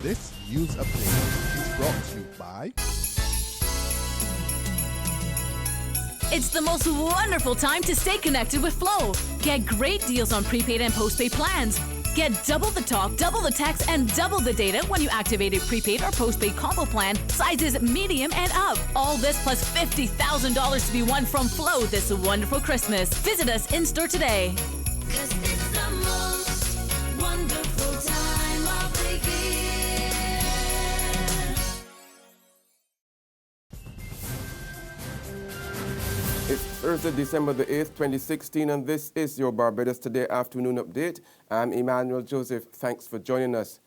This news update is brought to you by... It's the most wonderful time to stay connected with Flow. Get great deals on prepaid and postpaid plans. Get double the talk, double the text, and double the data when you activate a prepaid or postpaid combo plan, sizes medium and up. All this plus $50,000 to be won from Flow this wonderful Christmas. Visit us in-store today. 'Cause it's the most wonderful time of the year. It's Thursday, December the 8th, 2016, and this is your Barbados Today afternoon update. I'm Emmanuel Joseph. Thanks for joining us.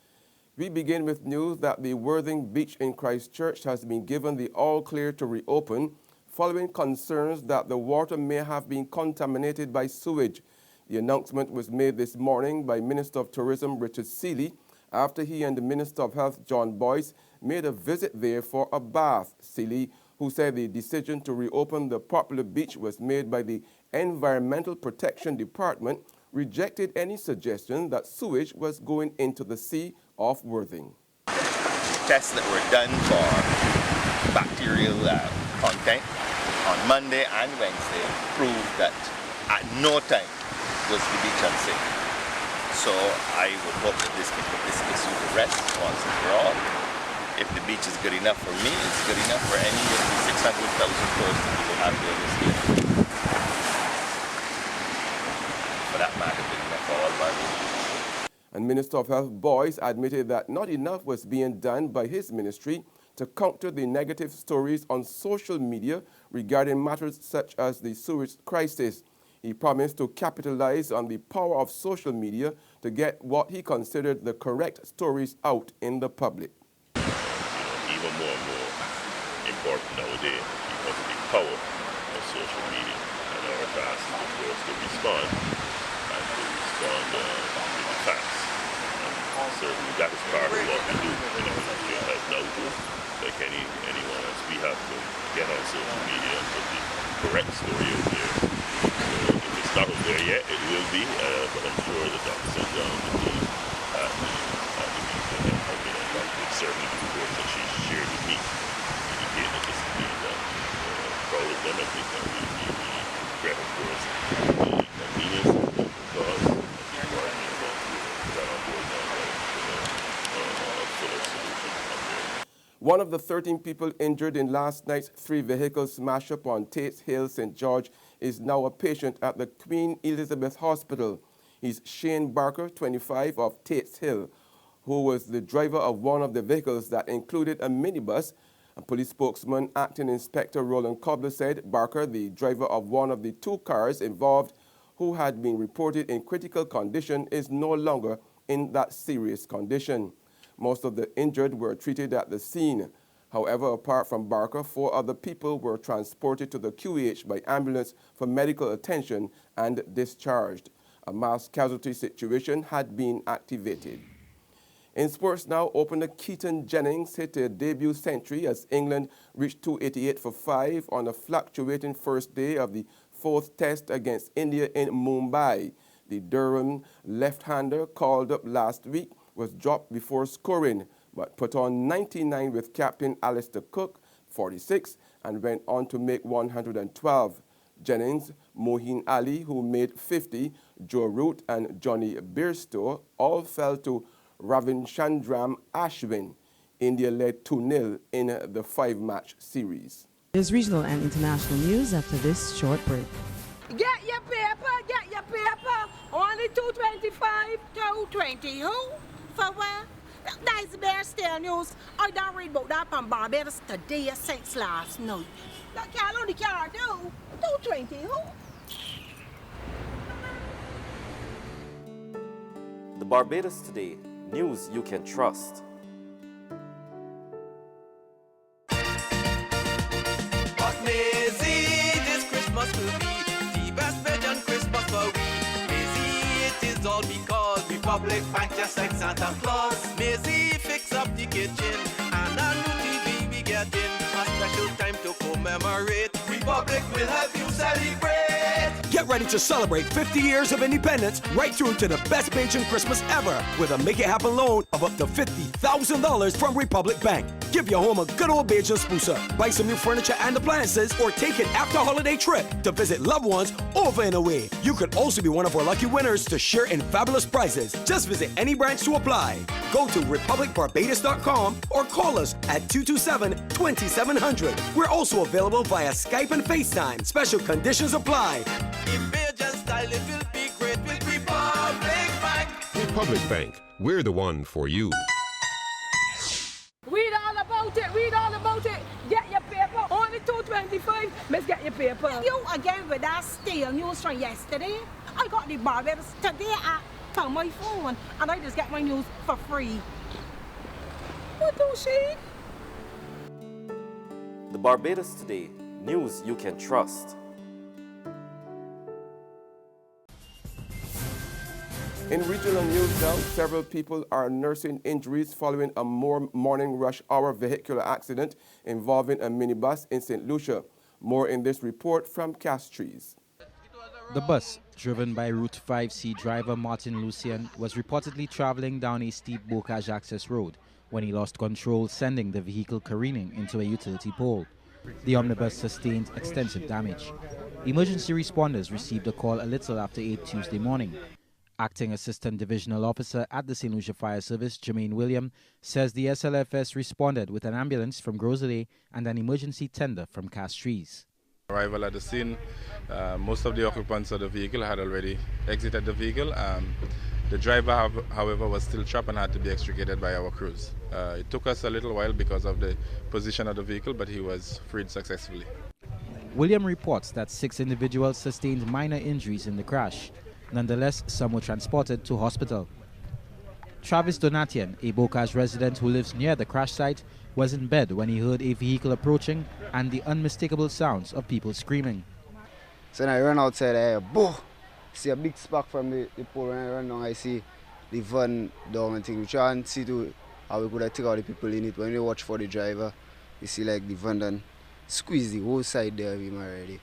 We begin with news that the Worthing Beach in Christchurch has been given the all-clear to reopen following concerns that the water may have been contaminated by sewage. The announcement was made this morning by Minister of Tourism Richard Seeley after he and the Minister of Health John Boyce made a visit there for a bath. Seeley, who said the decision to reopen the popular beach was made by the Environmental Protection Department, rejected any suggestion that sewage was going into the Sea of Worthing. Tests that were done for bacterial content on Monday and Wednesday proved that at no time was the beach unsafe. So I would hope that this can put this issue to rest once and for all. If the beach is good enough for me, it's good enough for any of the 600,000 tourists that we have here this year. For that matter, good enough for all Barbadians. And Minister of Health Boyce admitted that not enough was being done by his ministry to counter the negative stories on social media regarding matters such as the sewage crisis. He promised to capitalize on the power of social media to get what he considered the correct stories out in the public. Even more and more important nowadays because of the power of social media. And our task is, of course, to respond and to respond with the facts. And certainly that is part of what we do in the Ministry of Health now too. Like anyone else, we have to get on social media and put the correct story out there. So if it's not out there yet, it will be, but I'm sure that Dr. Sundown will be certainly the reports that she shared with me indicate that this is being done. Proud of them, I think that we regret, of course, the inconvenience that will cause the department that on board now a fuller solution out there. One of the 13 people injured in last night's 3 vehicle smash-up on Tate's Hill, St. George, is now a patient at the Queen Elizabeth Hospital. He's Shane Barker, 25, of Tate's Hill, who was the driver of one of the vehicles that included a minibus. A police spokesman, Acting Inspector Roland Cobbler, said Barker, the driver of one of the 2 cars involved, who had been reported in critical condition, is no longer in that serious condition. Most of the injured were treated at the scene. However, apart from Barker, 4 other people were transported to the QEH by ambulance for medical attention and discharged. A mass casualty situation had been activated. In sports now, opener Keaton Jennings hit a debut century as England reached 288 for 5 on a fluctuating first day of the 4th test against India in Mumbai. The Durham left-hander, called up last week, was dropped before scoring, but put on 99 with captain Alistair Cook, 46, and went on to make 112. Jennings, Mohin Ali, who made 50, Joe Root and Johnny Bairstow all fell to Ravichandran Ashwin. India led 2-0 in the 5-match series. There's regional and international news after this short break. Get your paper, get your paper. Only 225, 220. Who? For what? That's bare still news. I don't read about that on Barbados Today since last night. That can't only care do. 220. Who? The Barbados Today, news you can trust. What Maisie, this Christmas will be the best Belgian Christmas for we. Maisie, it is all because Republic Bank just like Santa Claus. Maisie, fix up the kitchen and a new TV we get in. A special time to commemorate. Republic will help you celebrate. Get ready to celebrate 50 years of independence right through to the best Bajan Christmas ever with a Make It Happen loan of up to $50,000 from Republic Bank. Give your home a good old Bajan spruce up, buy some new furniture and appliances, or take an after-holiday trip to visit loved ones over and away. You could also be one of our lucky winners to share in fabulous prizes. Just visit any branch to apply. Go to republicbarbados.com or call us at 227-2700. We're also available via Skype and FaceTime. Special conditions apply. In Bajan style, it will be great with Republic Bank. Republic Bank, we're the one for you. Read all about it, read all about it. Get your paper. Only $2.25. Let's get your paper. You again with that stale news from yesterday. I got the Barbados today. I found my phone and I just get my news for free. What do she? The Barbados Today, news you can trust. In regional news now, several people are nursing injuries following a morning rush hour vehicular accident involving a minibus in St. Lucia. More in this report from Castries. The bus, driven by Route 5C driver Martin Lucian, was reportedly traveling down a steep Bocage access road when he lost control, sending the vehicle careening into a utility pole. The omnibus sustained extensive damage. Emergency responders received a call a little after 8 Tuesday morning. Acting Assistant Divisional Officer at the St. Lucia Fire Service, Jermaine William, says the SLFS responded with an ambulance from Grosley and an emergency tender from Castries. Arrival at the scene, most of the occupants of the vehicle had already exited the vehicle. The driver, however, was still trapped and had to be extricated by our crews. It took us a little while because of the position of the vehicle, but he was freed successfully. William reports that 6 individuals sustained minor injuries in the crash. Nonetheless, some were transported to hospital. Travis Donatian, a Bocage resident who lives near the crash site, was in bed when he heard a vehicle approaching and the unmistakable sounds of people screaming. So when I run outside, I boom, see a big spark from the pole. When I run down, I see the van down and thing. We try and see to how we could take out the people in it. When you watch for the driver, you see like the van then squeeze the whole side there of him already.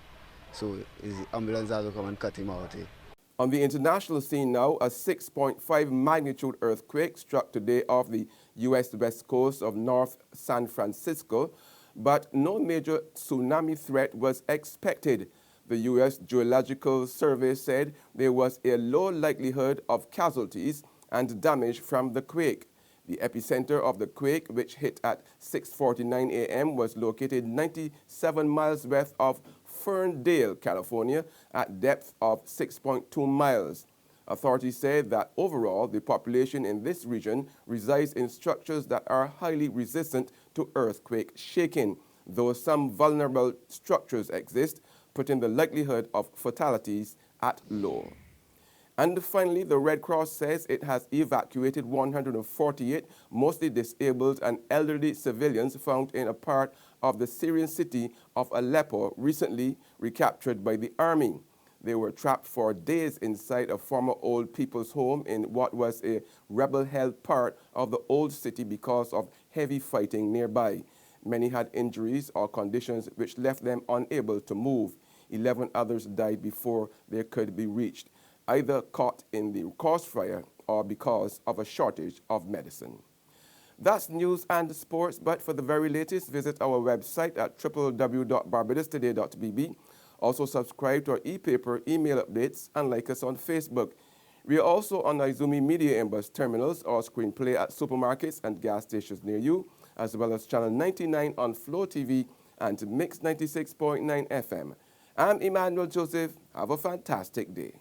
So the ambulance has to come and cut him out. On the international scene now, a 6.5 magnitude earthquake struck today off the U.S. west coast of North San Francisco, but no major tsunami threat was expected. The U.S. Geological Survey said there was a low likelihood of casualties and damage from the quake. The epicenter of the quake, which hit at 6:49 a.m., was located 97 miles west of Ferndale, California, at depth of 6.2 miles. Authorities said that overall, the population in this region resides in structures that are highly resistant to earthquake shaking, though some vulnerable structures exist, putting the likelihood of fatalities at low. And finally, the Red Cross says it has evacuated 148 mostly disabled and elderly civilians found in a part of the Syrian city of Aleppo, recently recaptured by the army. They were trapped for days inside a former old people's home in what was a rebel-held part of the old city because of heavy fighting nearby. Many had injuries or conditions which left them unable to move. 11 others died before they could be reached, either caught in the crossfire or because of a shortage of medicine. That's news and sports, but for the very latest, visit our website at www.barbadostoday.bb. Also subscribe to our e-paper, email updates, and like us on Facebook. We are also on Izumi Media and bus terminals or screenplay at supermarkets and gas stations near you, as well as Channel 99 on Flow TV and Mix 96.9 FM. I'm Emmanuel Joseph. Have a fantastic day.